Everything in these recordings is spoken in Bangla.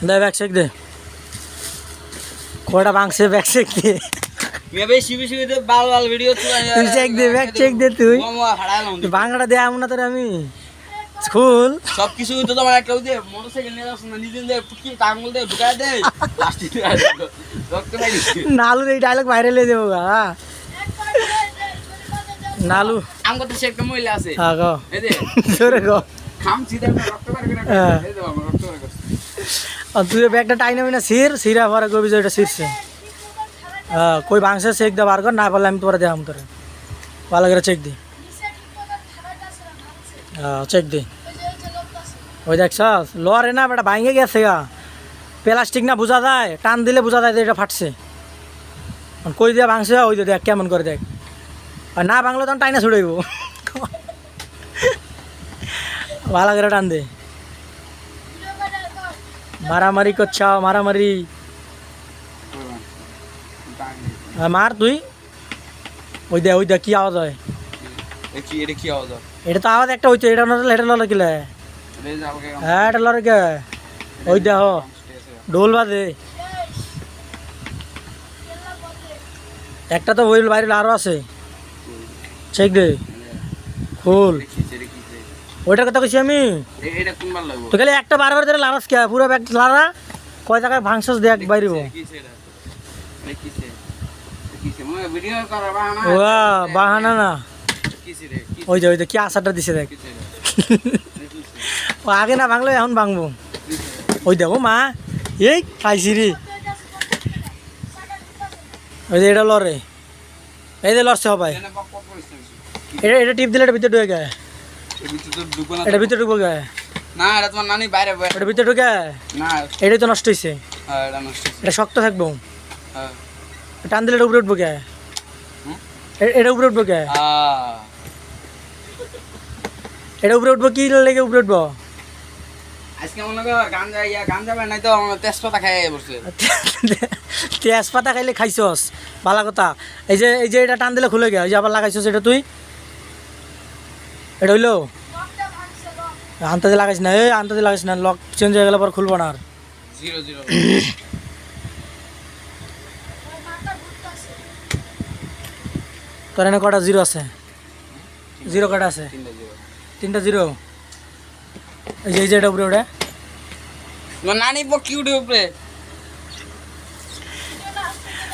দে ব্যাগ চেক দে কয়টা ভাঙছে ব্যাগ চেক দে চেক দে ব্যাগ চেক দে তুই ভাঙাটা দে আমনা তোর আমি স্কুল সবকিছু তো তোমার একটা ওই যে মোটরসাইকেল নিয়ে যাচ্ছ না নিজে দিয়ে কি টাঙ্গুল দিয়ে ঢুকায় দেয় প্লাস্টিক রক্ত নাই নালুর এই ডায়লগ ভাইরাল হয়ে যাবো গা নালু আমগো তো সে একটা মহিলা আছে হ্যাঁ গো এই যে সরে গো খাম সিধা রক্ত বার করে এই যে আমার রক্ত বার করছে আর তুই ব্যাগটা টাইনা না সিরা পরে কবি যে এটা সিরছে কই ভাঙছে চেক দে বার কর না পারলে আমি তোরা দেখাম তোরে ভালো করে চেক দি চেক দি ওই দেখছ লরে না বেটা ভাঙে গেছে গা প্লাস্টিক না বোঝা যায় টান দিলে বোঝা যায় যে এটা ফাটছে কই দিয়ে ভাঙছে ওই দিয়ে দেখ কেমন করে দেখ আর না ভাঙলে তখন টাইনা ছুড়াইব ভালো করে টান দে মারামারি করছাও মারামারি মার তুই ওই দে কি আওয়াজ হয় এটা কি আওয়াজ এটা তো আওয়াজ একটা হইতো এটা নলে এটা ললে কিলে হ্যাঁ এটা লরে কে ওই দেহ ঢোল বাজে একটা তো বইল বাইরে আরো আছে চেক দে ফুল ওইটার কথা কইছি আমি তো খালি একটা বারবার ধরে লারাস কে পুরো ব্যাগ লারা কয় জায়গায় ভাঙছস দেখ বাইরিব বাহানা না ওই যে কি আশাটা দিছে দেখ ও আগে না ভাঙলো এখন ভাঙবো ওই দেখো মা এই খাইছি রে ওই যে এটা লড়ে এই যে লড়ছে সবাই এটা টিপ দিলে এটা ভিতরে ঢুকে গায়ে এটা ভিতরে ঢুকবো গায়ে না এটা তোমার নানি বাইরে এটা ভিতরে ঢুকে না এটাই তো নষ্ট হয়েছে এটা শক্ত থাকবো টান দিলে এটা উপরে উঠবো কে এটা উপরে উঠবো কে এটা উপরে উঠবো কি লেগে উপরে উঠবো আজকে মনে কর গাঞ্জা নাই তো তেজপাতা খাই বসে তেজপাতা খাইলে খাইছস ভালো কথা এই যে এটা টান দিলে খুলে গেছে আবার লাগাইছস এটা তুই এটা হইলো আন্তাজে লাগাইছ না আন্তাজে লাগাইছ না লক চেঞ্জ হয়ে গেলে পর খুলবো না আর 0 তোর এনে কটা জিরো আছে জিরো কটা আছে 3টা জিরো এই যে এটা উপরে ওটা নানি পক্ষী উঠে উপরে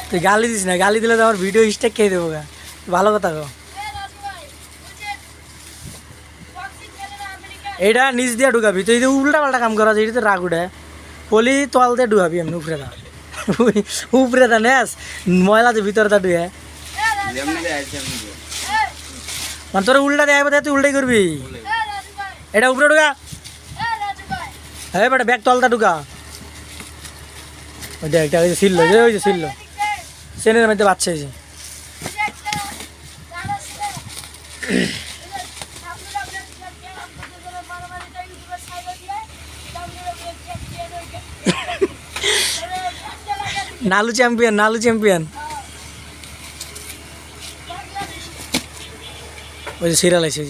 তুই গালি দিস না গালি দিলে তো আমার ভিডিও স্টেক খেয়ে দেবো গা ভালো কথা গো এইটা নিচ দিয়ে ঢুকাবি তুই যদি উল্টা পাল্টা কাম করা এটা তো রাগ উঠে পলি তল দিয়ে ঢুকাবি এমনি উপরে দা নেস ময়লা যে ভিতরে তা ঢুকে মানে তোর উল্টা দেয় তুই উল্টাই করবি এটা উপরে ঢুকা হ্যাঁ বেটা ব্যাগ তলটা ঢুকা ওই দেখ ওই যে ছিল ওই যে ছিল সেনের মধ্যে বাচ্চা হয়েছে নালু চ্যাম্পিয়ন ওই যে সিরিয়াল আছে